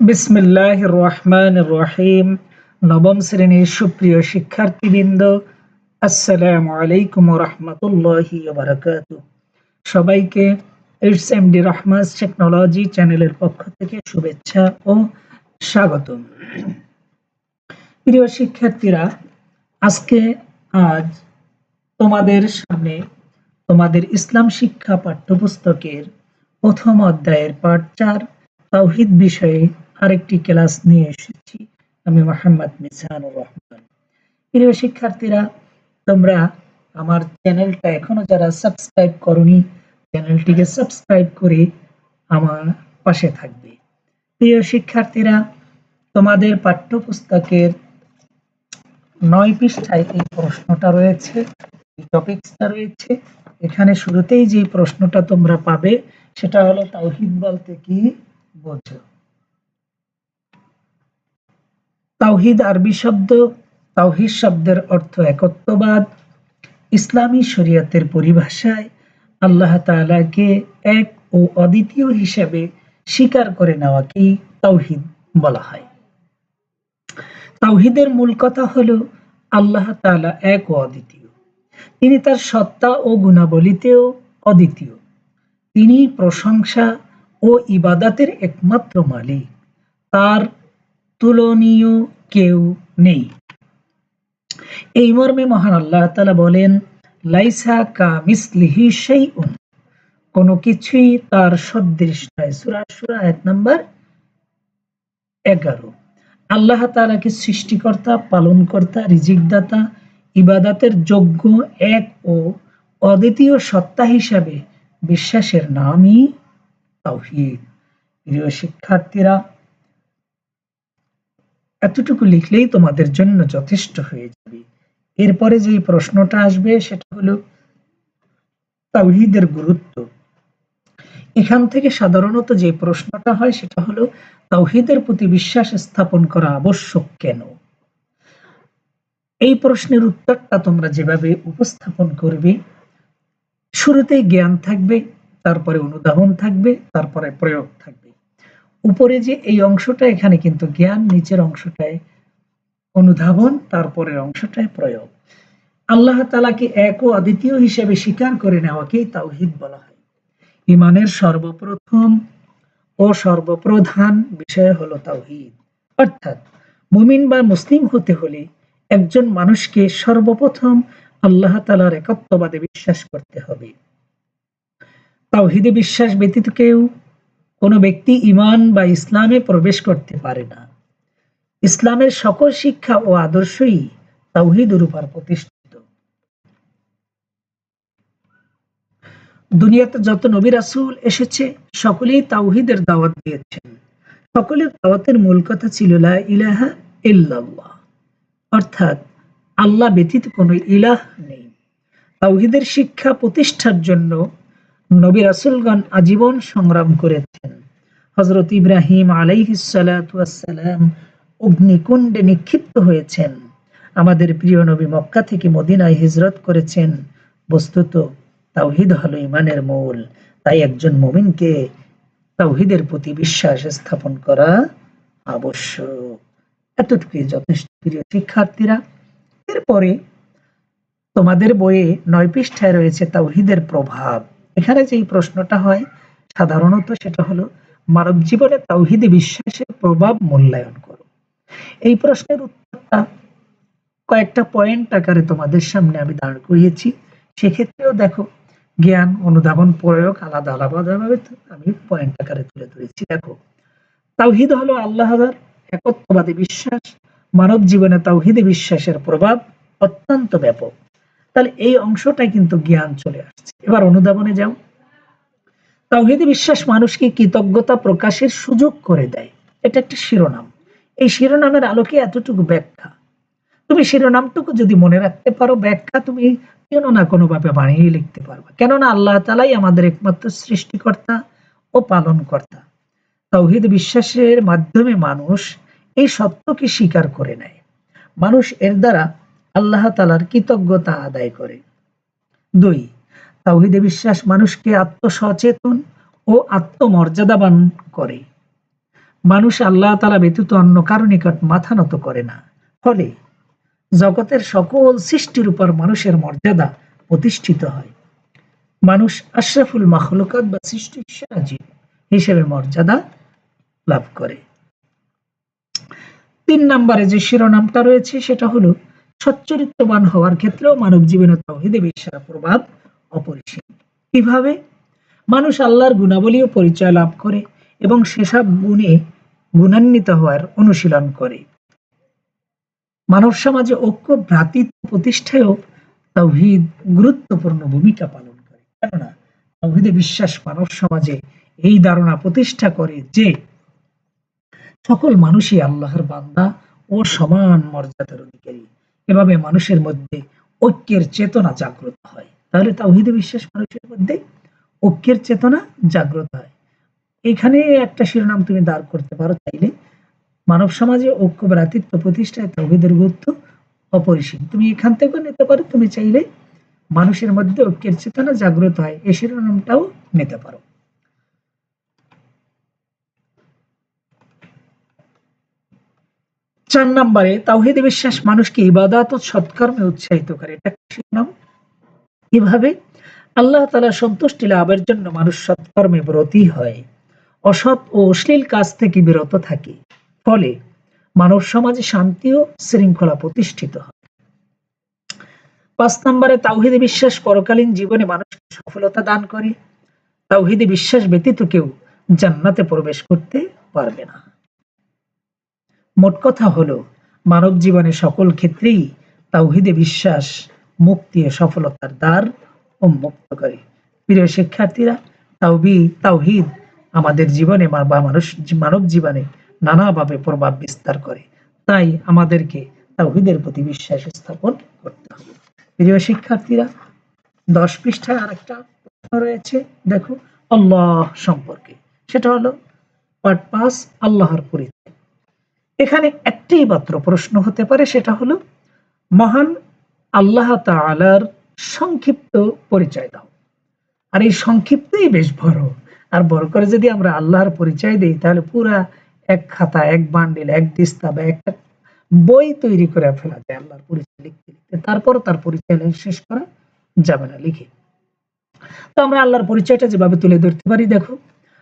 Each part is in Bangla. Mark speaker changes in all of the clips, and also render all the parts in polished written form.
Speaker 1: বিসমিল্লাহির রহমানির রহিম। নবম শ্রেণীর সুপ্রিয় শিক্ষার্থীবৃন্দ, আসসালামু আলাইকুম ওয়া রাহমাতুল্লাহি ওয়া বারাকাতুহু। সবাইকে এইচএমডি রহমাস টেকনোলজি চ্যানেলের পক্ষ থেকে শুভেচ্ছা ও স্বাগতম। প্রিয় শিক্ষার্থীরা, আজ তোমাদের সামনে তোমাদের ইসলাম শিক্ষা পাঠ্যপুস্তকের প্রথম অধ্যায়ের পাঠ 4 তাওহীদ বিষয়ে আরেকটি ক্লাস নিয়ে এসেছি। আমি মোহাম্মদ মিজানুর রহমান। প্রিয় শিক্ষার্থীরা, তোমরা আমার চ্যানেলটা এখনো যারা সাবস্ক্রাইব করনি, চ্যানেলটিকে সাবস্ক্রাইব করে আমার পাশে থাকবে। প্রিয় শিক্ষার্থীরা, তোমাদের পাঠ্যপুস্তকের 9 পৃষ্ঠায় এই প্রশ্নটা রয়েছে, এই টপিকসটা রয়েছে। এখানে শুরুতেই যে প্রশ্নটা তোমরা পাবে সেটা হলো, তাওহীদ বলতে কি বোঝো? তাওহীদ আরবি শব্দ। তাওহীদ শব্দের অর্থ একত্ববাদ। ইসলামী শরীয়তের পরিভাষায় আল্লাহ তাআলাকে এক ও অদ্বিতীয় হিসেবে স্বীকার করে নেওয়াকেই তাওহীদ বলা হয়। তাওহীদের মূল কথা হলো, আল্লাহ তাআলা এক ও অদ্বিতীয়। তিনি তার সত্তা ও গুণাবলীতেও অদ্বিতীয়। তিনি প্রশংসা ও ইবাদতের একমাত্র মালিক। তার তুলনীয় কেউ নেই। এই মর্মে মহান আল্লাহ তাআলা বলেন, লাইসা কামিসলিহি শাইউন, কোনো কিছুই তার সদৃশ নয়। সূরা শুরা আয়াত নাম্বার 11। আল্লাহ তাআলাকে সৃষ্টিকর্তা, পালনকর্তা, রিজিকদাতা, ইবাদতের যোগ্য এক ও অদ্বিতীয় সত্তা হিসাবে বিশ্বাসের নামই তাওহীদ। প্রিয় শিক্ষার্থীরা, এতটুকু লিখলেই তোমাদের জন্য যথেষ্ট হয়ে যাবে। এরপরে যে প্রশ্নটা আসবে সেটা হলো তাওহীদের গুরুত্ব। এখান থেকে সাধারণত যে প্রশ্নটা হয় সেটা হলো, তাওহীদের প্রতি বিশ্বাস স্থাপন করা আবশ্যক কেন? এই প্রশ্নের উত্তরটা তোমরা যেভাবে উপস্থাপন করবে, শুরুতেই জ্ঞান থাকবে, তারপরে অনুধাবন থাকবে, তারপরে প্রয়োগ থাকবে। উপরে যে এই অংশটা, এখানে কিন্তু জ্ঞান, নিচের অংশটায় অনুধাবন, তারপরের অংশটায় প্রয়োগ। আল্লাহ তাআলাকে এক ও অদ্বিতীয় হিসেবে স্বীকার করে নেওয়াকেই তাওহীদ বলা হয়। ঈমানের সর্বপ্রথম ও সর্বপ্রধান বিষয় হলো তাওহীদ। অর্থাৎ মুমিন বা মুসলিম হতে হলে একজন মানুষকে সর্বপ্রথম আল্লাহ তাআলার একত্ববাদে বিশ্বাস করতে হবে। তাওহীদে বিশ্বাস ব্যতীত কেউ, কোনো ব্যক্তি ঈমান বা ইসলামে প্রবেশ করতে পারে না। ইসলামের সকল শিক্ষা ও আদর্শই তাওহীদের উপর প্রতিষ্ঠিত। দুনিয়াতে যত নবী রাসূল এসেছে, সকলেই তাওহীদের দাওয়াত দিয়েছেন। সকলের দাওয়াতের মূল কথা ছিল লা ইলাহা ইল্লাল্লাহ, অর্থাৎ আল্লাহ ব্যতীত কোনো ইলাহ নেই। তাওহীদের শিক্ষা প্রতিষ্ঠার জন্য নবী রাসূলগণ আজীবন সংগ্রাম করেছেন। হযরত ইব্রাহিম আলাইহিস সালাতু ওয়াস সালাম অগ্নিকুণ্ডে নিক্ষিপ্ত হয়েছেন। আমাদের প্রিয় নবী মক্কা থেকে মদিনায় হিজরত করেছেন। বস্তুত তাওহীদ হলো ঈমানের মূল। তাই একজন মুমিনকে তাওহীদের প্রতি বিশ্বাস স্থাপন করা আবশ্যক। এতটুকুই যথেষ্ট। প্রিয় শিক্ষার্থীরা, এরপরে তোমাদের বইয়ে 9 পৃষ্ঠায় রয়েছে তাওহীদের প্রভাব। এখানে যেই প্রশ্নটা হয় সাধারণত সেটা হলো, মানব জীবনে তাওহীদে বিশ্বাসের প্রভাব মূল্যায়ন করো। এই প্রশ্নের উত্তরটা কয়েকটা পয়েন্ট আকারে তোমাদের সামনে আমি দাঁড় করিয়েছি। সেক্ষেত্রেও দেখো, জ্ঞান, অনুধাবন, প্রয়োগ আলাদা আলাদাভাবে আমি পয়েন্ট আকারে তুলে ধরেছি। দেখো, তাওহীদ হলো আল্লাহর একত্ববাদী বিশ্বাস। মানব জীবনে তাওহীদে বিশ্বাসের প্রভাব অত্যন্ত ব্যাপক। তাহলে এই অংশটাই কিন্তু জ্ঞান চলে আসছে। এবার অনুধাবনে যাও। তাওহীদে বিশ্বাস মানুষকে কৃতজ্ঞতা প্রকাশের সুযোগ করে দেয়। এটা একটা শিরোনাম। এই শিরোনামের আলোকে এতটুকু ব্যাখ্যা। তুমি শিরোনামটুকু যদি মনে রাখতে পারো, ব্যাখ্যা তুমি কোনো না কোনো ভাবে বানিয়ে লিখতে পারবে। কেননা আল্লাহ তাআলাই আমাদের একমাত্র সৃষ্টিকর্তা ও পালনকর্তা। তাওহীদ বিশ্বাসের মাধ্যমে মানুষ এই সত্যকে স্বীকার করে নেয়। মানুষ এর দ্বারা আল্লাহ তাআলার কৃতজ্ঞতা আদায় করে। 2, তাওহীদে বিশ্বাস মানুষকে আত্মসচেতন ও আত্মমর্যাদাবান করে। মানুষ আল্লাহ তাআলা ব্যতীত অন্য কারো নিকট মাথা নত করে না। ফলে জগতের সকল সৃষ্টির উপর মানুষের মর্যাদা প্রতিষ্ঠিত হয়। মানুষ আশরাফুল মাখলুকাত বা সৃষ্টির সেরা জীব হিসেবে মর্যাদা লাভ করে। ৩ নম্বরে যে শিরোনামটা রয়েছে সেটা হলো সচ্চরিত্রবান হওয়ার ক্ষেত্রেও মানব জীবনে তাওহীদে বিশ্বাসের প্রভাব অপরিসীম। কিভাবে? মানুষ আল্লাহর গুণাবলী ও পরিচয় লাভ করে এবং সেসব গুণে গুণান্বিত হওয়ার অনুশীলন করে। মানব সমাজে ঐক্য ভ্রাতৃত্ব প্রতিষ্ঠায়ও তাওহীদ গুরুত্বপূর্ণ ভূমিকা পালন করে। কেননা তাওহীদে বিশ্বাস মানব সমাজে এই ধারণা প্রতিষ্ঠা করে যে সকল মানুষই আল্লাহর বান্দা ও সমান মর্যাদার অধিকারী। এভাবে মানুষের মধ্যে ঐক্যের চেতনা জাগ্রত হয়। তাহলে তাওহীদে বিশ্বাস মানুষের মধ্যে ঐক্যের চেতনা জাগ্রত হয়। এখানে একটা শিরোনাম তুমি দাঁড় করতে পারো চাইলে, মানব সমাজে ঐক্য ভ্রাতৃত্ব প্রতিষ্ঠায় তাওহীদের গুরুত্ব অপরিসীম। তুমি এখান থেকেও নিতে পারো, তুমি চাইলে মানুষের মধ্যে ঐক্যের চেতনা জাগ্রত হয় এই শিরোনামটাও নিতে পারো। ৪ নম্বরে তাওহীদে বিশ্বাস মানুষকে ইবাদত ও সৎকর্মে উৎসাহিত করে। এটা একটা শিরোনাম। কিভাবে? আল্লাহ তাআলার সন্তুষ্টি লাভের জন্য মানুষ সৎকর্মে ব্রতী হয়, অসৎ ও অশ্লীল কাজ থেকে বিরত থাকে। ফলে মানব সমাজে শান্তি ও শৃঙ্খলা প্রতিষ্ঠিত হয়। ৫ নম্বরে তাওহীদে বিশ্বাস পরকালীন জীবনে মানুষকে সফলতা দান করে। তাওহীদে বিশ্বাস ব্যতীত কেউ জান্নাতে প্রবেশ করতে পারবে না। মোট কথা হলো, মানব জীবনে সকল ক্ষেত্রেই তাওহীদে বিশ্বাস মুক্তি ও সফলতার দ্বার উন্মুক্ত করে। প্রিয় শিক্ষার্থীরা, তাওহীদ আমাদের জীবনে বা মানব জীবনে নানাভাবে প্রভাব বিস্তার করে। তাই আমাদেরকে তাওহীদের প্রতি বিশ্বাস স্থাপন করতে হবে। প্রিয় শিক্ষার্থীরা, ১০ পৃষ্ঠায় আরেকটা প্রশ্ন রয়েছে, দেখো আল্লাহ সম্পর্কে। সেটা হলো পার্ট ৫, আল্লাহর পরিচয়। এখানে একটি মাত্র প্রশ্ন হতে পারে, সেটা হলো মহান আল্লাহ তাআলার সংক্ষিপ্ত পরিচয় দাও। আর এই সংক্ষিপ্তই বেশ বড়। আর বড় করে যদি আমরা আল্লাহর পরিচয় দেই তাহলে পুরা এক খাতা, এক বান্ডিল, এক দিস্তা বা একটা বই তৈরি করে ফেলা যায় আল্লাহর পরিচয় লিখতে লিখতে। তারপরও তার পরিচয় শেষ করা যাবে না লিখে। তো আমরা আল্লাহর পরিচয়টা যেভাবে তুলে ধরতে পারি, দেখো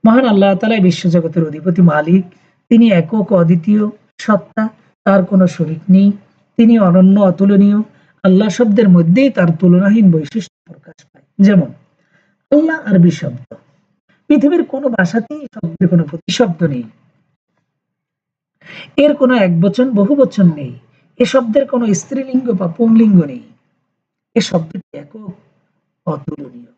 Speaker 1: মহান আল্লাহ তাআলাই বিশ্বজগতের অধিপতি, মালিক। তিনি একক অদ্বিতীয় সত্তা, তার কোনো শরীক নেই। তিনি অনন্য অতুলনীয়। আল্লাহ শব্দের মধ্যেই তার তুলনাহীন বৈশিষ্ট্য প্রকাশ পায়। যেমন আল্লাহ আরবি শব্দ, পৃথিবীর কোনো ভাষাতেই শব্দের কোনো প্রতিশব্দ নেই। এর কোনো একবচন বহুবচন নেই। এ শব্দের কোনো স্ত্রীলিঙ্গ বা পুংলিঙ্গ নেই। এ শব্দটি একক অতুলনীয়।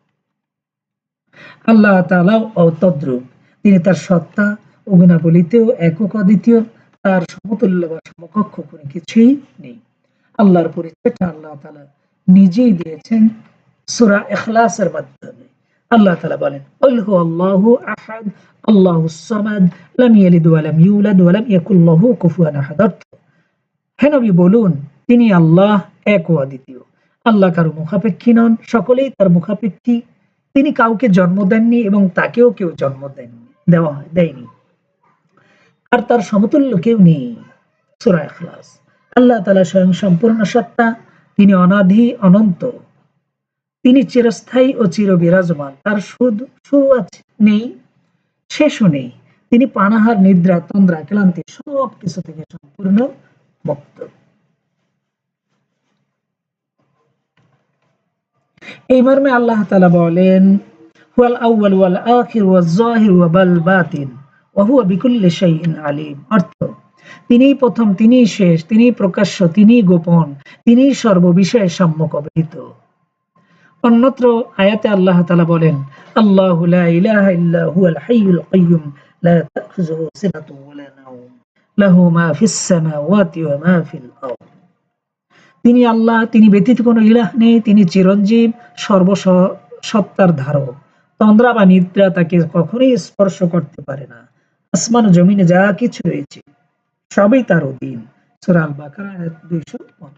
Speaker 1: আল্লাহ তাআলাও তদ্রূপ। তিনি তার সত্তা ও গুণাবলীতেও একক অদ্বিতীয়। তার সমতুল্য বা সমকক্ষ কোনো কিছুই নেই। আল্লাহর পরিচয়টা আল্লাহ তাআলা নিজেই দিয়েছেন সূরা ইখলাসের মাধ্যমে। আল্লাহ তাআলা বলেন, কুল হুয়াল্লাহু আহাদ, আল্লাহুস সামাদ, লাম ইয়ালিদ ওয়া লাম ইউলাদ ওয়া লাম ইয়াকুল লাহু কুফুয়ান আহাদ। হে নবী বলুন, তিনি আল্লাহ, এক ও অদ্বিতীয়। আল্লাহ কারো মুখাপেক্ষী নন, সকলেই তার মুখাপেক্ষী। তিনি কাউকে জন্ম দেননি এবং তাকেও কেউ জন্ম দেয়নি। আর তার সমতুল্য কেউ নেই। সূরা ইখলাস। আল্লাহ তাআলা স্বয়ং সম্পূর্ণ সত্তা। তিনি অনাদি অনন্ত। তিনি চিরস্থায়ী ও চিরবিরাজমান। তার শুরু নেই, শেষও নেই। তিনি পানাহার, নিদ্রা, তন্দ্রা, ক্লান্তি সব কিছু থেকে সম্পূর্ণ মুক্ত। এই মর্মে আল্লাহ তাআলা বলেন, হুয়াল আউয়াল ওয়াল আখির ওয়াজ যাহির ওয়া বাল বাতিন ওয়া হুয়া বিকুল্লি শাইইন আলিম। অর্থ, তিনিই প্রথম, তিনিই শেষ, তিনিই প্রকাশ্য, তিনিই গোপন, তিনিই সর্ববিষয়ে সম্যক অবহিত। অন্যত্র আয়াতে আল্লাহ তাআলা বলেন, আল্লাহু লা ইলাহা ইল্লা হুয়াল হাইয়ুল কাইয়্যুম লা তাখুযুহু সিনাতুন ওয়া লা নাওম লাহু মা ফিস সামাওয়াতি ওয়া মা ফিল আরদ। তিনি আল্লাহ, তিনি ব্যতীত কোনো ইলাহ নেই। তিনি চিরঞ্জীব, সর্বসত্তার ধারক। তন্দ্রা বা নিদ্রা তাকে কখনোই স্পর্শ করতে পারে না। আসমান ও জমিনে যা কিছু রয়েছে সবই তার অধীন। সূরা আল বাকারা আয়াত 255।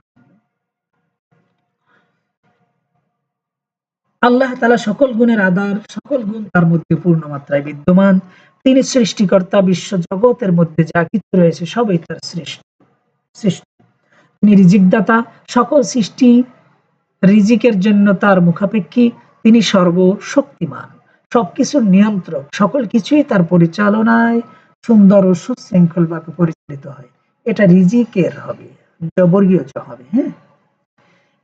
Speaker 1: আল্লাহ তাআলা সকল গুণের আধার, সকল গুণ তার মধ্যে পূর্ণ মাত্রায় বিদ্যমান। তিনি সৃষ্টিকর্তা, বিশ্ব জগতের মধ্যে যা কিছু রয়েছে সবই তার সৃষ্টি। তিনি রিজিকদাতা, সকল সৃষ্টি রিজিকের জন্য তার মুখাপেক্ষী। তিনি সর্বশক্তিমান, সবকিছুর নিয়ন্ত্রক, সকল কিছুই তার পরিচালনায় সুন্দর ও সুশৃঙ্খল ভাবে পরিচালিত হয়। এটা রিজিকের হবে, বর্গীয় জ হবে। হ্যাঁ,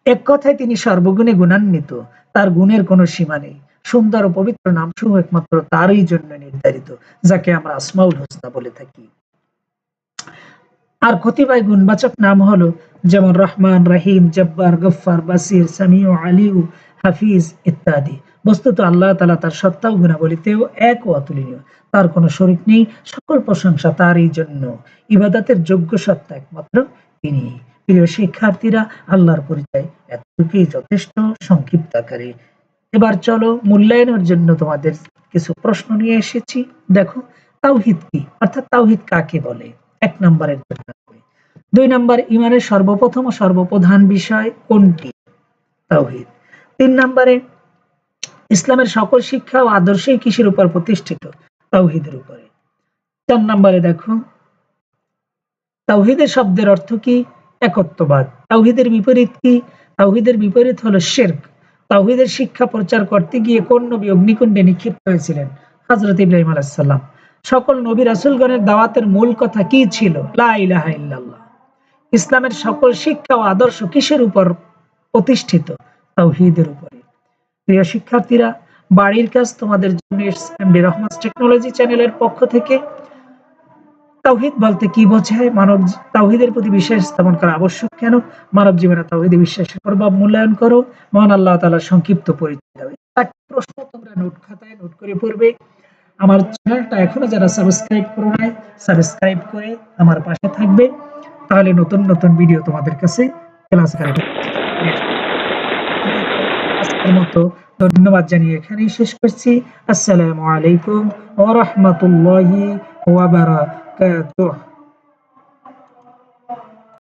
Speaker 1: এক কথায় তিনি সর্বগুণে গুণান্বিত, তার গুণের কোনো সীমা নেই। সুন্দর ও পবিত্র নামসমূহ একমাত্র তারই জন্য নির্ধারিত, যাকে আমরা আসমাউল হোসনা বলে থাকি। আর কতিপয় গুণবাচক নাম হলো যেমন রহমান, রাহিম, জব্বার, গফফার, বাসির, সামিউ, আলিউ, হাফিজ ইত্যাদি। বস্তুত আল্লাহ তাআলা তার সত্তা ও গুণাবলীতেও এক ও অতুলনীয়, তার কোনো শরীক নেই, সকল প্রশংসা তারই জন্য। ইবাদতের যোগ্য সত্তা একমাত্র তিনি। প্রিয় শিক্ষার্থীরা, আল্লাহর পরিচয় এতটুকুই যথেষ্ট সংক্ষিপ্ত আকারে। এবার চলো মূল্যায়নের জন্য তোমাদের কিছু প্রশ্ন নিয়ে এসেছি। দেখো, তাওহীদ কি, অর্থাৎ তাওহীদ কাকে বলে? ১ নম্বরের জন্য। ২ নম্বর, ঈমানের সর্বপ্রথম ও সর্বপ্রধান বিষয় কোনটি? তাওহীদ। ৩ নম্বরে, ইসলামের সকল শিক্ষা ও আদর্শই কিসের উপর প্রতিষ্ঠিত? তাওহীদের উপরে। ৪ নম্বরে দেখো, তাওহীদের শব্দের অর্থ কি? একত্ববাদ। তাওহীদের বিপরীত কি? তাওহীদের বিপরীত হলো শিরক। তাওহীদের শিক্ষা প্রচার করতে গিয়ে কোন নবী অগ্নিকুণ্ডে নিক্ষিপ্ত হয়েছিলেন? হযরত ইব্রাহিম আলাইহিস সালাম। সকল নবী রাসূলগণের দাওয়াতের মূল কথা কি ছিল? লা ইলাহা ইল্লাল্লাহ। ইসলামের সকল শিক্ষা ও আদর্শ কিসের উপর প্রতিষ্ঠিত? তাওহীদের উপরে। প্রিয় শিক্ষার্থীরা, বাড়ির কাজ তোমাদের জন্য এমডি রহমান টেকনোলজি চ্যানেলের পক্ষ থেকে। তাওহীদ বলতে কি বোঝায়? তাওহীদের প্রতি বিশ্বাস স্থাপন করা আবশ্যক কেন? মানব জীবনে তাওহীদে বিশ্বাসের প্রভাব মূল্যায়ন করো। মহান আল্লাহ তাআলার সংক্ষিপ্ত পরিচয় দাও। ৪টি প্রশ্ন তোমরা নোট খাতায় নোট করে পড়বে। আমার চ্যানেলটা এখনো যারা সাবস্ক্রাইব করো নাই, সাবস্ক্রাইব করে আমার পাশে থাকবে, তাহলে নতুন নতুন ভিডিও তোমাদের কাছে ক্লাস আকারে আজকের মতো ধন্যবাদ জানিয়ে এখানেই শেষ করছি। আসসালামু আলাইকুম ওয়া রাহমাতুল্লাহি ওয়া বারাকাতুহু।